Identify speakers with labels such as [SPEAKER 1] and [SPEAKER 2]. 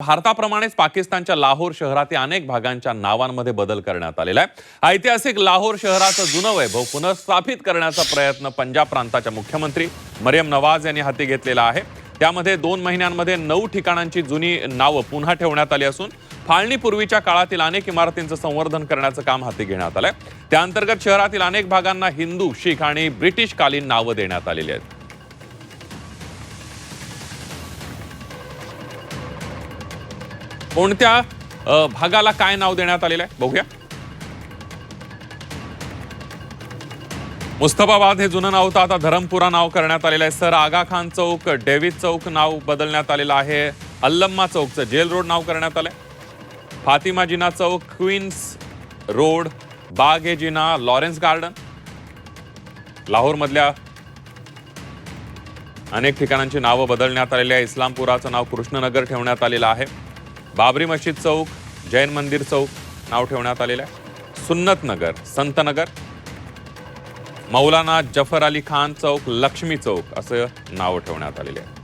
[SPEAKER 1] भारताप्रमाणेच पाकिस्तानच्या लाहोर शहरातील अनेक भागांच्या नावांमध्ये बदल करण्यात आलेला आहे। ऐतिहासिक लाहोर शहराचं जुनं वैभव पुनर्स्थापित करण्याचा प्रयत्न पंजाब प्रांताच्या मुख्यमंत्री मरियम नवाज यांनी हाती घेतलेला आहे। त्यामध्ये 2 महिन्यांमध्ये 9 ठिकाणांची जुनी नावं पुन्हा ठेवण्यात आली असून फाळणीपूर्वीच्या काळातील अनेक इमारतींचं संवर्धन करण्याचं काम हाती घेण्यात आलंय। त्या अंतर्गत शहरातील अनेक भागांना हिंदू, शीख आणि ब्रिटिश कालीन नावं देण्यात आलेली आहेत। कोणत्या भागाला काय नाव देण्यात आलेलं आहे बघूया। मुस्तफाबाद हे जुनं नाव होतं, आता धरमपुरा नाव करण्यात आलेलं आहे। सर आगा खान चौक, डेव्हिड चौक नाव बदलण्यात आलेलं आहे। अल्लम्मा चौकचं जेल रोड नाव करण्यात आलंय। फातिमा जिना चौक, क्वीन्स रोड, बाग ए जिना, लॉरेन्स गार्डन। लाहोर मधल्या अनेक ठिकाणांची नावं बदलण्यात आलेली आहे। इस्लामपुराचं नाव कृष्णनगर ठेवण्यात आलेलं आहे। बाबरी मस्जिद चौक, जैन मंदिर चौक नाव ठेवण्यात आलेलं आहे। सुन्नत नगर, संत नगर, मौलाना जफर अली खान चौक, लक्ष्मी चौक असं नाव ठेवण्यात आलेले आहे।